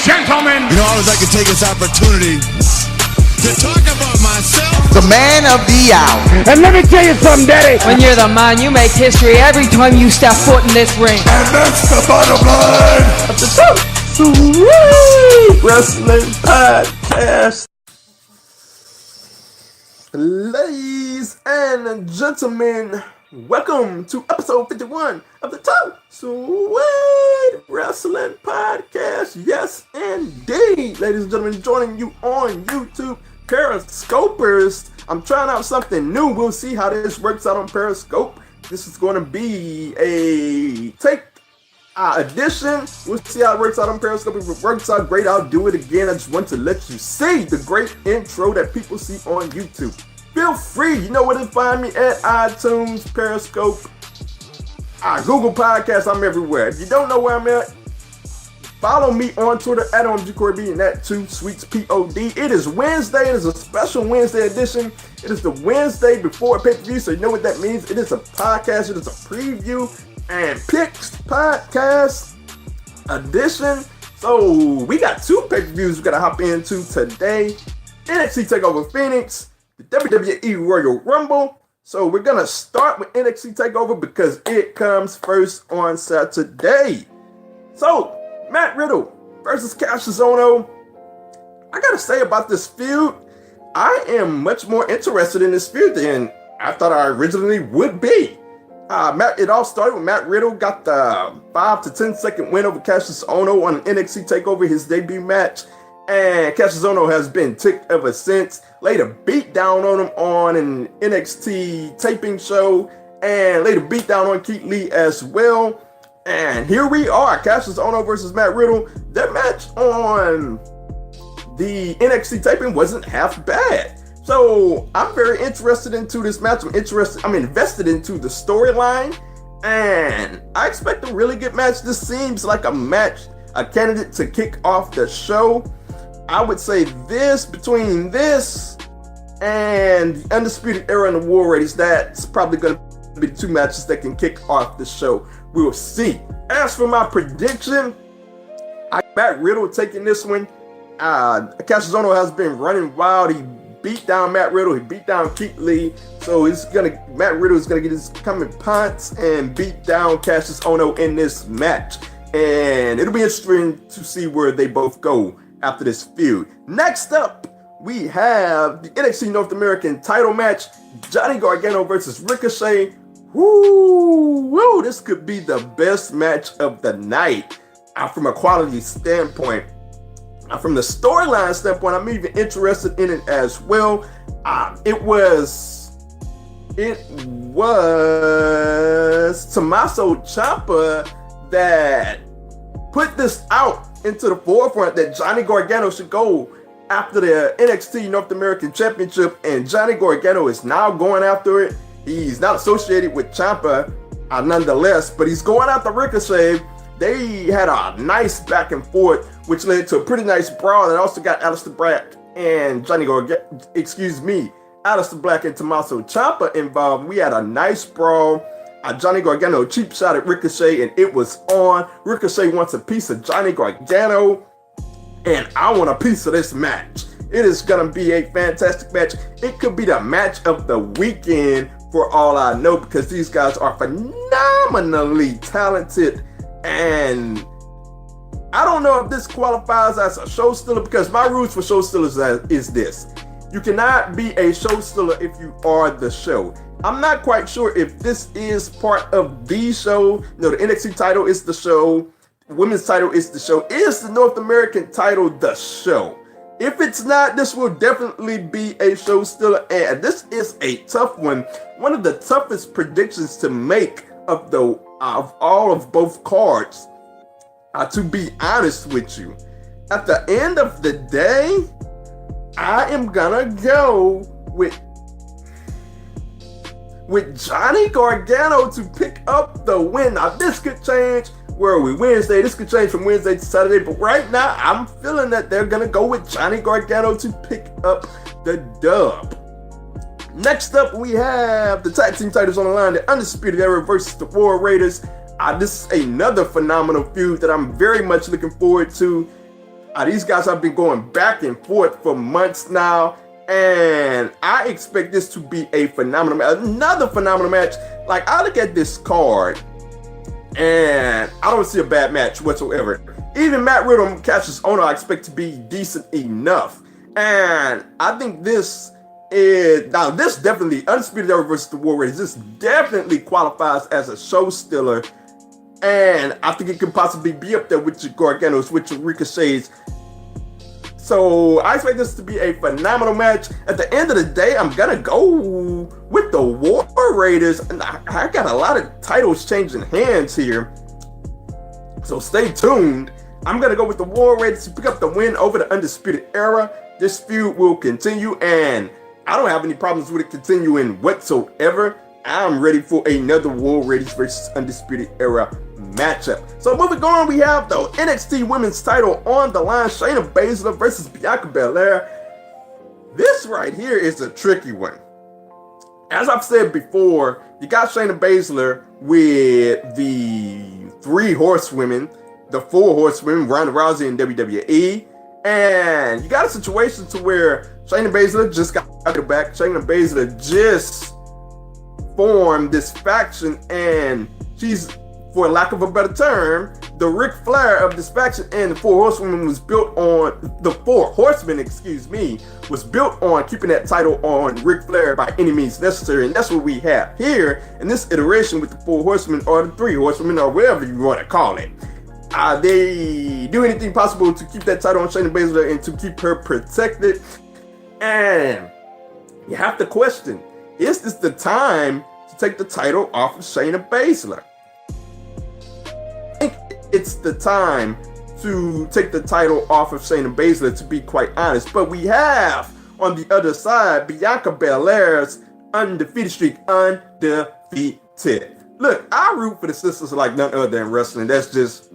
gentlemen. You know, I always like to take this opportunity to talk about myself. The man of the hour. And let me tell you something, Daddy. When you're the man, you make history every time you step foot in this ring. And that's the bottom line of the Wrestling Podcast. Ladies and gentlemen, welcome to episode 51 of the Top Sweet Wrestling Podcast. Yes, indeed. Ladies and gentlemen, joining you on YouTube, Periscopers. I'm trying out something new. We'll see how this works out on Periscope. This is going to be a take edition. We'll see how it works out on Periscope. If it works out great, I'll do it again. I just want to let you see the great intro that people see on YouTube. Feel free, you know where to find me at iTunes, Periscope, Google Podcasts. I'm everywhere. If you don't know where I'm at, follow me on Twitter at OMGCorby and at 2SweetsPod. It is Wednesday. It is a special Wednesday edition. It is the Wednesday before a pay-per-view, so you know what that means. It is a podcast. It is a preview and picks podcast edition. So we got two pay-per-views we got to hop into today. Nxt Takeover Phoenix, the WWE Royal Rumble. So we're going to start with Nxt Takeover because it comes first on Saturday. So Matt Riddle versus Cassius Ohno. I gotta say about this feud, I am much more interested in this feud than I thought I originally would be. It all started with Matt Riddle got the 5 to 10 second win over Cassius Ohno on an NXT Takeover, his debut match, and Cassius Ohno has been ticked ever since. Laid a beat down on him on an NXT taping show, and laid a beat down on Keith Lee as well. And here we are, Cassius Ohno versus Matt Riddle. That match on the NXT taping wasn't half bad. So I'm very interested into this match. I'm invested into the storyline, and I expect a really good match. This seems like a candidate to kick off the show. I would say between this and the Undisputed Era and the War Raiders, that's probably going to be the two matches that can kick off the show. We'll see. As for my prediction, I got Matt Riddle taking this one. Cassius Ohno has been running wild. He beat down Matt Riddle. He beat down Keith Lee. So Matt Riddle is gonna get his coming punts and beat down Cassius Ohno in this match. And it'll be interesting to see where they both go after this feud. Next up, we have the NXT North American title match: Johnny Gargano versus Ricochet. Woo! This could be the best match of the night from a quality standpoint. From the storyline standpoint, I'm even interested in it as well. It was Tommaso Ciampa that put this out into the forefront that Johnny Gargano should go after the NXT North American Championship, and Johnny Gargano is now going after it. He's not associated with Ciampa nonetheless, but he's going after Ricochet. They had a nice back and forth, which led to a pretty nice brawl that also got Aleister Black and Aleister Black and Tommaso Ciampa involved. We had a nice brawl. Johnny Gargano cheap shot at Ricochet, and it was on. Ricochet wants a piece of Johnny Gargano, and I want a piece of this match. It is going to be a fantastic match. It could be the match of the weekend for all I know, because these guys are phenomenally talented. And I don't know if this qualifies as a show stealer, because my rules for show stealers is this: you cannot be a show stealer if you are the show. I'm not quite sure if this is part of the show. No, the NXT title is the show. Women's title is the show. Is the North American title the show? If it's not, this will definitely be a show stealer, and this is a tough one. One of the toughest predictions to make of all of both cards. To be honest with you, at the end of the day, I am gonna go with Johnny Gargano to pick up the win. Now this could change. Where are we? Wednesday. This could change from Wednesday to Saturday, but right now I'm feeling that they're gonna go with Johnny Gargano to pick up the dub. Next up, we have the tag team titles on the line: the Undisputed Era versus the War Raiders. This is another phenomenal feud that I'm very much looking forward to. These guys have been going back and forth for months now, and I expect this to be a phenomenal match, another phenomenal match. Like, I look at this card, and I don't see a bad match whatsoever. Even Matt Riddle, Cassius Ohno, I expect to be decent enough. And I think this definitely, Undisputed Era versus the War Raiders, this definitely qualifies as a show stealer. And I think it can possibly be up there with your Garganos, with your Ricochets. So I expect this to be a phenomenal match. At the end of the day, I'm going to go with the War Raiders. And I got a lot of titles changing hands here, so stay tuned. I'm going to go with the War Raiders to pick up the win over the Undisputed Era. This feud will continue, and I don't have any problems with it continuing whatsoever. I'm ready for another War Raiders versus Undisputed Era matchup. So moving on, we have the NXT Women's title on the line. Shayna Baszler versus Bianca Belair. This right here is a tricky one. As I've said before, you got Shayna Baszler with the 3 horsewomen, the 4 horsewomen, Ronda Rousey and WWE. And you got a situation to where Shayna Baszler just got her back. Shayna Baszler just formed this faction, and she's, for lack of a better term, the Ric Flair of this faction. And the 4 horsewomen was built on, the 4 horsemen, was built on keeping that title on Ric Flair by any means necessary. And that's what we have here in this iteration with the 4 horsemen, or the 3 horsemen, or whatever you want to call it. They do anything possible to keep that title on Shayna Baszler and to keep her protected. And you have to question, is this the time to take the title off of Shayna Baszler? I think it's the time to take the title off of Shayna Baszler, to be quite honest. But we have, on the other side, Bianca Belair's undefeated streak, undefeated. Look, I root for the sisters like none other than wrestling. That's just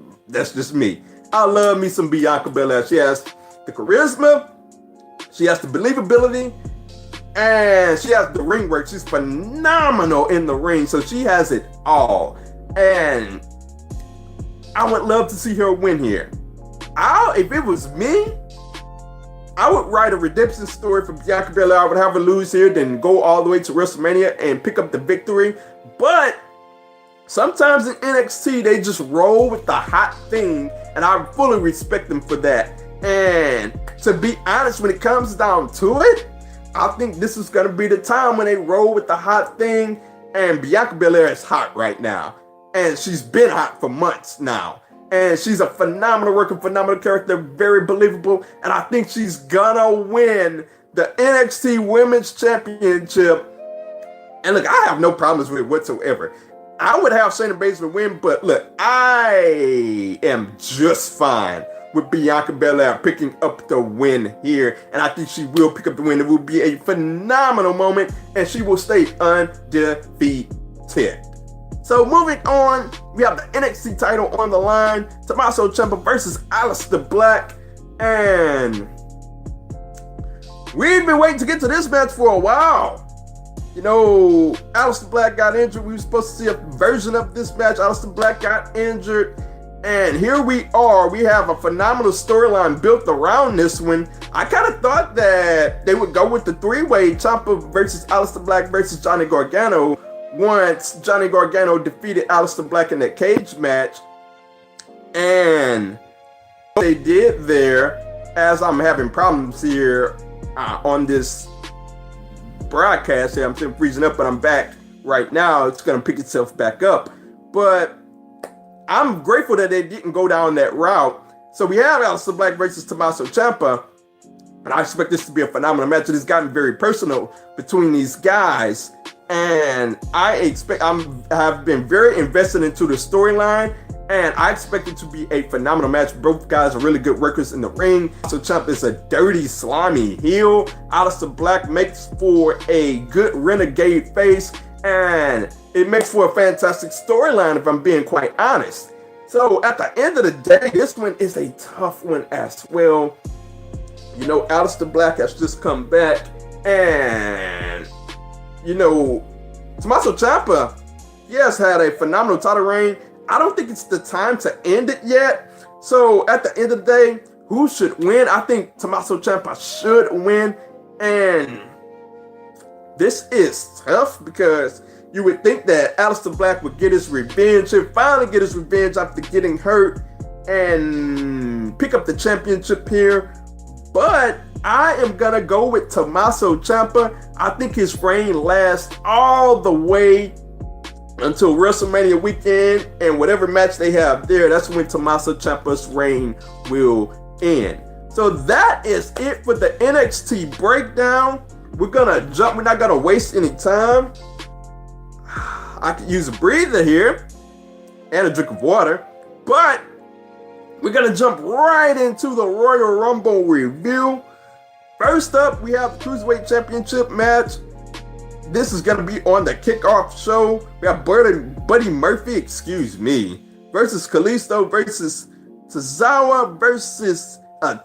me. I love me some Bianca Belair. She has the charisma, she has the believability, and she has the ring work. She's phenomenal in the ring, so she has it all. And I would love to see her win here. If it was me, I would write a redemption story for Bianca Belair. I would have her lose here, then go all the way to WrestleMania and pick up the victory. But sometimes in NXT, they just roll with the hot thing, and I fully respect them for that. And to be honest, when it comes down to it, I think this is going to be the time when they roll with the hot thing. And Bianca Belair is hot right now, and she's been hot for months now. And she's a phenomenal worker, phenomenal character, very believable. And I think she's gonna win the NXT Women's Championship. And look, I have no problems with it whatsoever. I would have Shayna Baszler win, but look, I am just fine with Bianca Belair picking up the win here. And I think she will pick up the win. It will be a phenomenal moment, and she will stay undefeated. So moving on, we have the NXT title on the line. Tommaso Ciampa versus Aleister Black. And we've been waiting to get to this match for a while. You know, Aleister Black got injured. We were supposed to see a version of this match. Aleister Black got injured. And here we are. We have a phenomenal storyline built around this one. I kind of thought that they would go with the 3-way, Ciampa versus Aleister Black versus Johnny Gargano, once Johnny Gargano defeated Aleister Black in that cage match. And what they did there, as I'm having problems here on this broadcast here, I'm still freezing up, but I'm back right now. It's going to pick itself back up. But I'm grateful that they didn't go down that route. So we have Aleister Black versus Tommaso Ciampa, and I expect this to be a phenomenal match. It has gotten very personal between these guys. And I have been very invested into the storyline, and I expect it to be a phenomenal match. Both guys are really good workers in the ring. So Ciampa is a dirty, slimy heel. Aleister Black makes for a good renegade face, and it makes for a fantastic storyline, if I'm being quite honest. So at the end of the day, this one is a tough one as well. You know, Aleister Black has just come back, and you know, Tommaso Ciampa, he has had a phenomenal title reign. I don't think it's the time to end it yet. So at the end of the day, who should win? I think Tommaso Ciampa should win. And this is tough because you would think that Aleister Black would get his revenge and finally get his revenge after getting hurt and pick up the championship here. But I am going to go with Tommaso Ciampa. I think his reign lasts all the way until WrestleMania weekend, and whatever match they have there, that's when Tommaso Ciampa's reign will end. So that is it for the NXT breakdown. We're gonna jump, we're not gonna waste any time. I could use a breather here and a drink of water, but we're gonna jump right into the Royal Rumble review. First up, we have the Cruiserweight Championship match. This is going to be on the kickoff show. We have Buddy Murphy, versus Kalisto versus Tozawa versus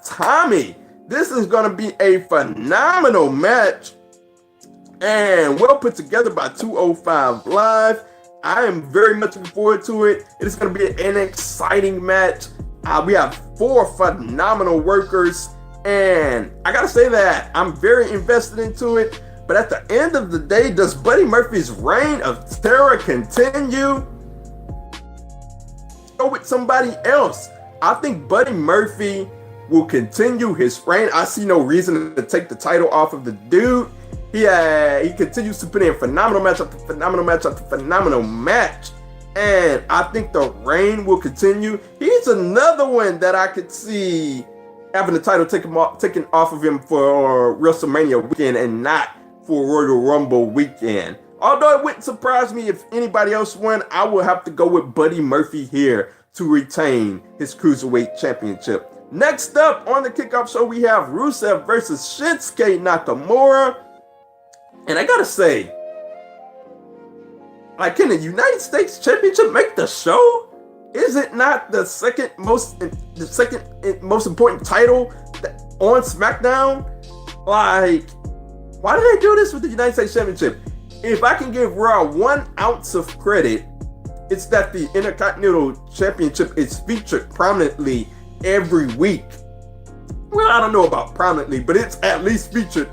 Tommy. This is going to be a phenomenal match and well put together by 205 Live. I am very much looking forward to it. It is going to be an exciting match. We have 4 phenomenal workers, and I got to say that I'm very invested into it. But at the end of the day, does Buddy Murphy's reign of terror continue? Go with somebody else. I think Buddy Murphy will continue his reign. I see no reason to take the title off of the dude. He continues to put in phenomenal match after phenomenal match after phenomenal match. And I think the reign will continue. He's another one that I could see having the title taken off of him for WrestleMania weekend and not for Royal Rumble weekend. Although it wouldn't surprise me if anybody else won, I will have to go with Buddy Murphy here to retain his Cruiserweight Championship. Next up on the kickoff show, we have Rusev versus Shinsuke Nakamura. And I gotta say, like, can the United States Championship make the show? Is it not the second most important title on SmackDown? Like, why did they do this with the United States Championship? If I can give Raw 1 ounce of credit, it's that the Intercontinental Championship is featured prominently every week. Well, I don't know about prominently, but it's at least featured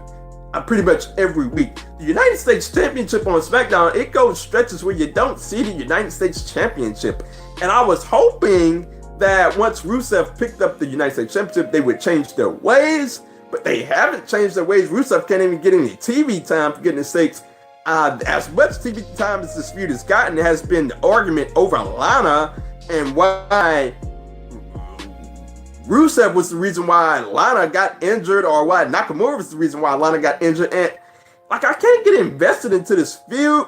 pretty much every week. The United States Championship on SmackDown, it goes stretches where you don't see the United States Championship. And I was hoping that once Rusev picked up the United States Championship, they would change their ways. But they haven't changed their ways. Rusev can't even get any TV time, for goodness sakes. As much TV time as this feud has gotten, it has been the argument over Lana and why Rusev was the reason why Lana got injured, or why Nakamura was the reason why Lana got injured. And like, I can't get invested into this feud.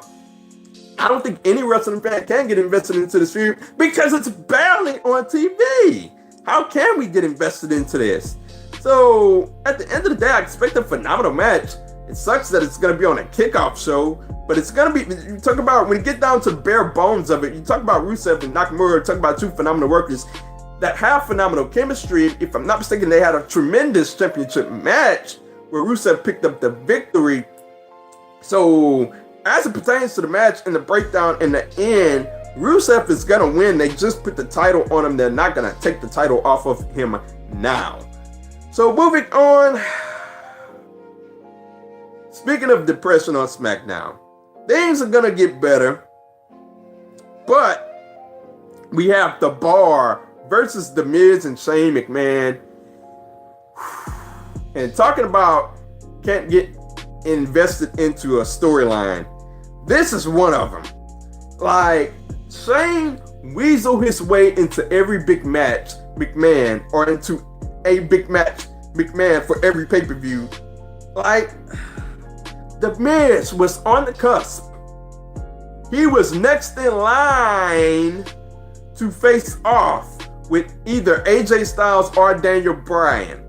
I don't think any wrestling fan can get invested into this feud because it's barely on TV. How can we get invested into this? So, at the end of the day, I expect a phenomenal match. It sucks that it's going to be on a kickoff show, but it's going to be, you talk about, when you get down to the bare bones of it, you talk about Rusev and Nakamura, talk about 2 phenomenal workers that have phenomenal chemistry. If I'm not mistaken, they had a tremendous championship match where Rusev picked up the victory. So, as it pertains to the match and the breakdown in the end, Rusev is going to win. They just put the title on him. They're not going to take the title off of him now. So moving on, speaking of depression on SmackDown, things are going to get better, but we have The Bar versus The Miz and Shane McMahon. And talking about can't get invested into a storyline, this is one of them. Like, Shane weaseled his way into every big match, McMahon, or into a big match, McMahon, for every pay-per-view. Like, The Miz was on the cusp. He was next in line to face off with either AJ Styles or Daniel Bryan.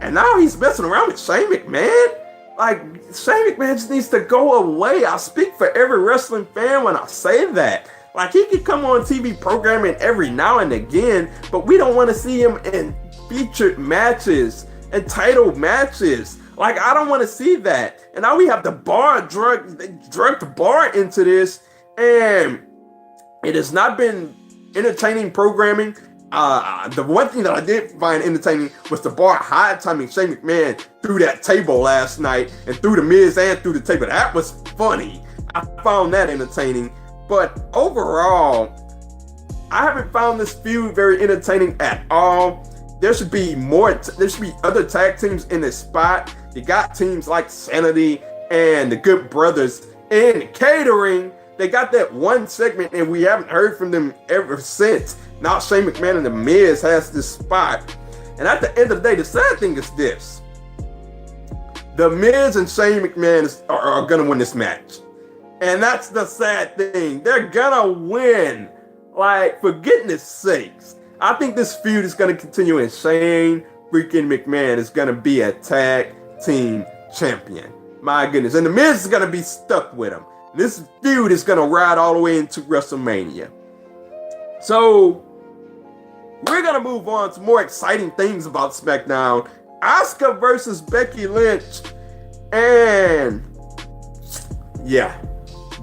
And now he's messing around with Shane McMahon? Like, Shane McMahon just needs to go away. I speak for every wrestling fan when I say that. Like, he could come on TV programming every now and again, but we don't want to see him in featured matches and title matches. Like, I don't want to see that. And now we have The Bar, they drug The Bar into this, and it has not been entertaining programming. The one thing that I did find entertaining was the bar high timing Shane McMahon through that table last night and through the Miz and through the table. That was funny. I found that entertaining. But overall, I haven't found this feud very entertaining at all. There should be other tag teams in this spot. You got teams like Sanity and the Good Brothers in catering. They got that one segment and we haven't heard from them ever since. Now Shane McMahon and The Miz has this spot. And at the end of the day, the sad thing is this. The Miz and Shane McMahon are going to win this match. And that's the sad thing. They're going to win. Like, for goodness sakes. I think this feud is going to continue and Shane freaking McMahon is going to be a tag team champion. My goodness. And The Miz is going to be stuck with him. This feud is going to ride all the way into WrestleMania. So, we're going to move on to more exciting things about SmackDown. Asuka versus Becky Lynch. And, yeah,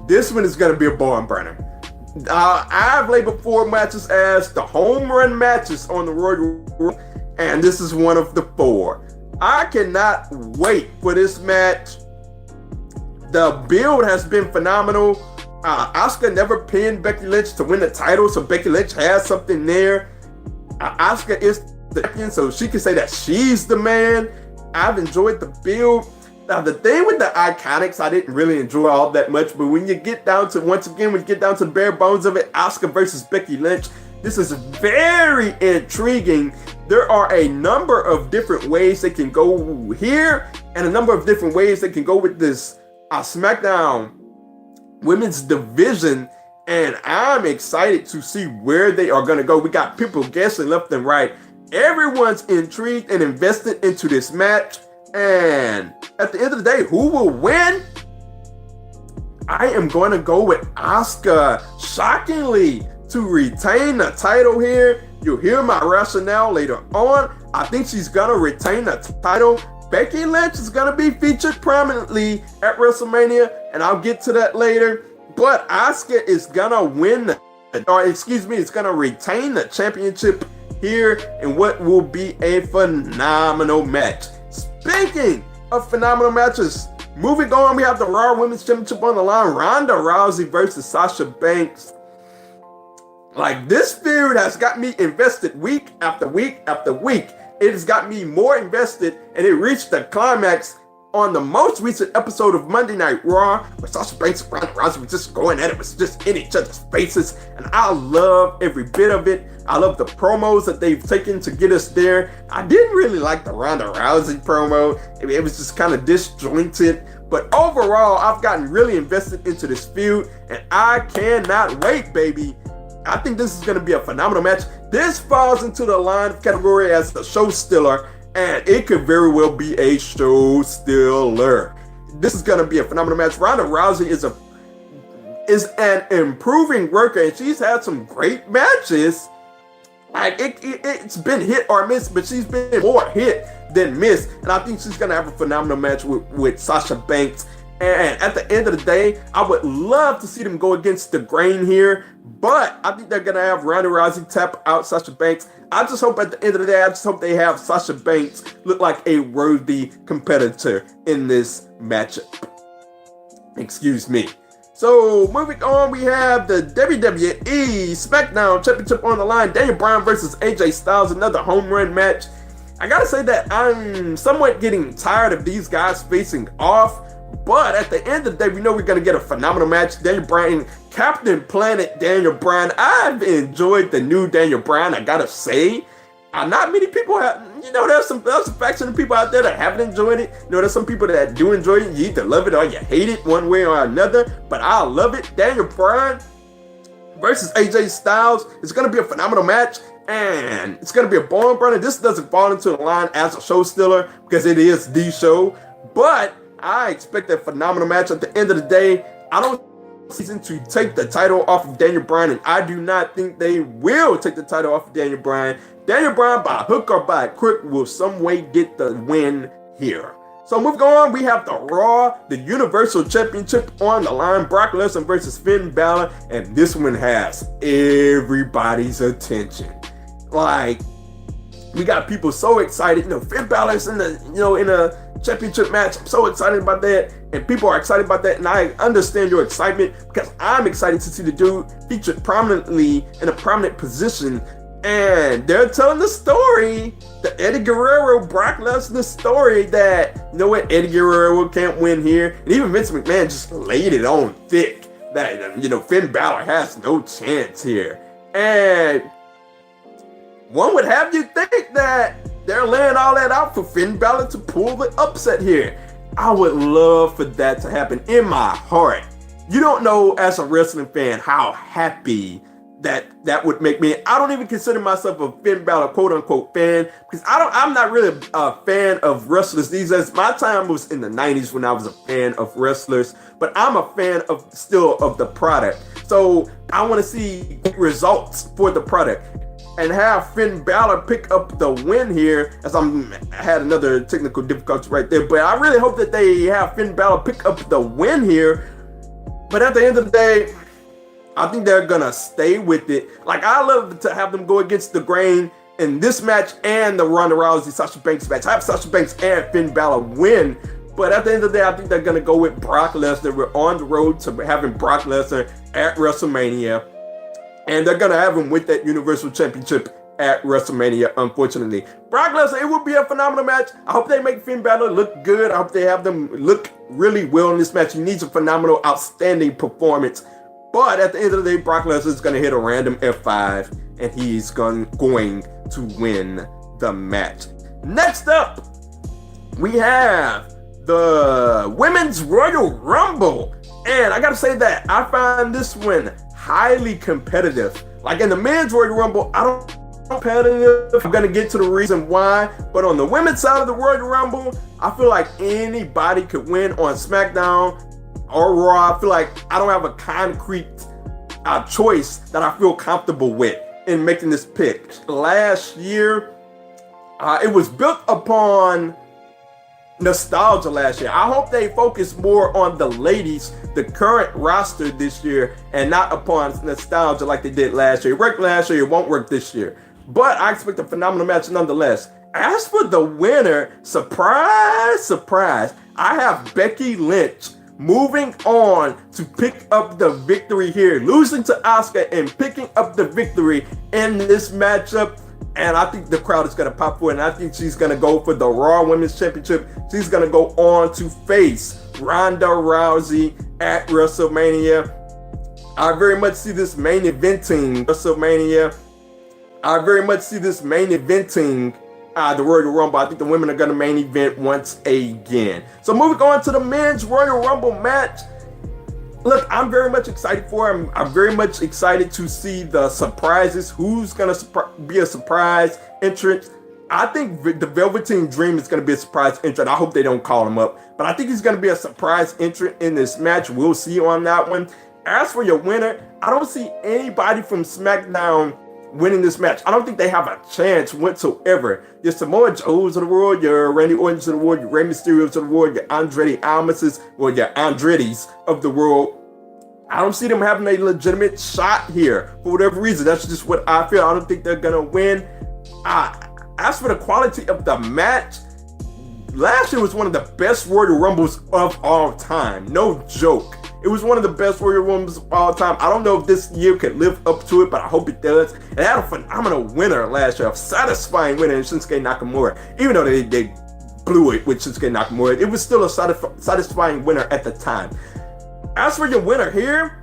this one is going to be a barn burner. I've labeled 4 matches as the home run matches on the Royal Rumble, and this is one of the 4. I cannot wait for this match. The build has been phenomenal. Asuka never pinned Becky Lynch to win the title, so Becky Lynch has something there. Asuka is the champion, so she can say that she's the man. I've enjoyed the build. Now, the thing with the Iconics, I didn't really enjoy all that much, but when you get down to, once again, when you get down to the bare bones of it, Asuka versus Becky Lynch, this is very intriguing. There are a number of different ways they can go here, and a number of different ways they can go with this SmackDown women's division, and I'm excited to see where they are going to go. We got people guessing left and right. Everyone's intrigued and invested into this match. And at the end of the day, who will win? I am going to go with Asuka, shockingly, to retain the title here. You'll hear my rationale later on. I think she's going to retain the title. Becky Lynch is going to be featured prominently at WrestleMania, and I'll get to that later. But Asuka is going to win, it's going to retain the championship here in what will be a phenomenal match. Speaking of phenomenal matches, moving on, we have the Raw Women's Championship on the line. Ronda Rousey versus Sasha Banks. Like, this feud has got me invested week after week after week. It has got me more invested, and it reached the climax on the most recent episode of Monday Night Raw, where Sasha Banks and Ronda Rousey were just going at it, was just in each other's faces, and I love every bit of it. I love the promos that they've taken to get us there. I didn't really like the Ronda Rousey promo. It was just kind of disjointed, but overall, I've gotten really invested into this feud, and I cannot wait, baby. I think this is going to be a phenomenal match. This falls into the line of category as a show stealer, and it could very well be a show stealer. This is going to be a phenomenal match. Ronda Rousey is an improving worker, and she's had some great matches. Like, it's been hit or miss, but she's been more hit than miss, and I think she's going to have a phenomenal match with Sasha Banks. And at the end of the day, I would love to see them go against the grain here, but I think they're going to have Ronda Rousey tap out Sasha Banks. I just hope at the end of the day, I just hope they have Sasha Banks look like a worthy competitor in this matchup. Excuse me. So, moving on, we have the WWE SmackDown Championship on the line. Daniel Bryan versus AJ Styles, another home run match. I gotta say that I'm somewhat getting tired of these guys facing off. But at the end of the day, we know we're going to get a phenomenal match. Daniel Bryan, Captain Planet Daniel Bryan. I've enjoyed the new Daniel Bryan, I gotta say. Not many people have, there's some faction of people out there that haven't enjoyed it. There's some people that do enjoy it. You either love it or you hate it one way or another. But I love it. Daniel Bryan versus AJ Styles. It's going to be a phenomenal match. And it's going to be a barn burner. This doesn't fall into the line as a show stealer because it is the show. But I expect a phenomenal match. At the end of the day, I don't season to take the title off of Daniel Bryan, and I do not think they will take the title off of Daniel Bryan. Daniel Bryan, by hook or by crook, will some way get the win here. So moving on, we have the Raw, the Universal Championship on the line. Brock Lesnar versus Finn Balor, and this one has everybody's attention. Like, we got people so excited. Finn Balor's in a championship match. I'm so excited about that, and people are excited about that, and I understand your excitement because I'm excited to see the dude featured prominently in a prominent position. And they're telling the story, the Eddie Guerrero, Brock Lesnar story, that, Eddie Guerrero can't win here. And even Vince McMahon just laid it on thick that, Finn Balor has no chance here. And one would have you think that they're laying all that out for Finn Balor to pull the upset here. I would love for that to happen in my heart. You don't know, as a wrestling fan, how happy that would make me. I don't even consider myself a Finn Balor quote-unquote fan, because I'm not really a fan of wrestlers these days. My time was in the 90s when I was a fan of wrestlers, but I'm a fan of the product. So I want to see results for the product. And have Finn Balor pick up the win here, as I had another technical difficulty right there. But I really hope that they have Finn Balor pick up the win here. But at the end of the day, I think they're gonna stay with it. Like, I love to have them go against the grain in this match and the Ronda Rousey Sasha Banks match. I have Sasha Banks and Finn Balor win. But at the end of the day, I think they're gonna go with Brock Lesnar. We're on the road to having Brock Lesnar at WrestleMania. And they're going to have him with that Universal Championship at WrestleMania, unfortunately. Brock Lesnar, it would be a phenomenal match. I hope they make Finn Balor look good. I hope they have them look really well in this match. He needs a phenomenal, outstanding performance. But at the end of the day, Brock Lesnar is going to hit a random F5, and he's going to win the match. Next up, we have the Women's Royal Rumble. And I got to say that I find this one highly competitive. Like, in the men's Royal Rumble, I don't competitive. I'm gonna get to the reason why, but on the women's side of the Royal Rumble, I feel like anybody could win on SmackDown or Raw. I feel like I don't have a concrete choice that I feel comfortable with in making this pick. Last year, it was built upon nostalgia last year. I hope they focus more on the ladies, the current roster this year, and not upon nostalgia like they did last year. It worked last year, it won't work this year. But I expect a phenomenal match nonetheless. As for the winner, surprise, surprise, I have Becky Lynch moving on to pick up the victory here, losing to Asuka and picking up the victory in this matchup. And I think the crowd is going to pop for it. And I think she's going to go for the Raw Women's Championship. She's going to go on to face Ronda Rousey at WrestleMania. I very much see this main eventing WrestleMania. I very much see this main eventing the Royal Rumble. I think the women are going to main event once again. So moving on to the men's Royal Rumble match. Look, I'm very much excited for him. I'm very much excited to see the surprises. Who's going to be a surprise entrant? I think the Velveteen Dream is going to be a surprise entrant. I hope they don't call him up. But I think he's going to be a surprise entrant in this match. We'll see on that one. As for your winner, I don't see anybody from SmackDown winning this match. I don't think they have a chance whatsoever. Your Samoa Joes of the world, your Randy Ortons of the world, your Rey Mysterios of the world, your Andrade Almases, or your Andretti's of the world. I don't see them having a legitimate shot here for whatever reason. That's just what I feel. I don't think they're gonna win. As for the quality of the match, last year was one of the best Royal Rumbles of all time. No joke. It was one of the best Royal Rumbles of all time. I don't know if this year could live up to it, but I hope it does. It had a phenomenal winner last year, a satisfying winner in Shinsuke Nakamura. Even though they blew it with Shinsuke Nakamura, it was still a satisfying winner at the time. As for your winner here,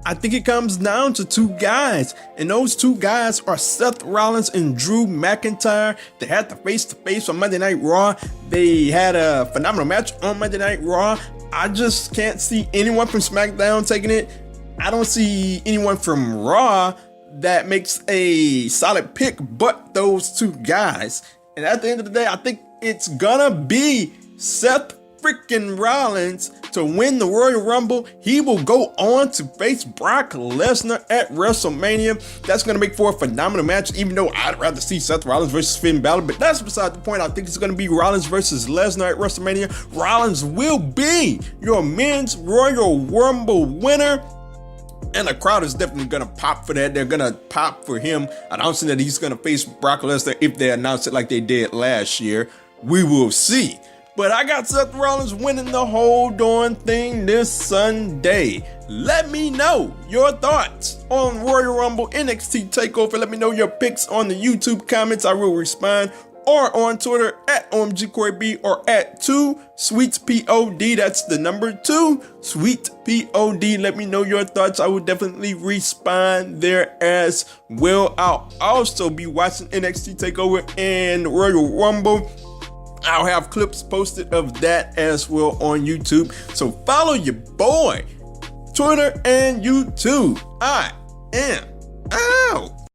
I think it comes down to two guys, and those two guys are Seth Rollins and Drew McIntyre. They had the face-to-face on Monday Night Raw. They had a phenomenal match on Monday Night Raw. I just can't see anyone from SmackDown taking it. I don't see anyone from Raw that makes a solid pick but those two guys. And at the end of the day, I think it's gonna be Seth freaking Rollins to win the Royal Rumble. He will go on to face Brock Lesnar at WrestleMania. That's going to make for a phenomenal match, even though I'd rather see Seth Rollins versus Finn Balor, but that's beside the point. I think it's going to be Rollins versus Lesnar at WrestleMania. Rollins will be your men's Royal Rumble winner. And the crowd is definitely going to pop for that. They're going to pop for him announcing that he's going to face Brock Lesnar if they announce it like they did last year. We will see. But I got Seth Rollins winning the whole darn thing this Sunday. Let me know your thoughts on Royal Rumble NXT Takeover. Let me know your picks on the YouTube comments. I will respond. Or on Twitter at OMGCoreyB or at 2SweetsPOD. That's the number 2SweetPOD. Let me know your thoughts. I will definitely respond there as well. I'll also be watching NXT Takeover and Royal Rumble. I'll have clips posted of that as well on YouTube. So follow your boy, Twitter and YouTube. I am out.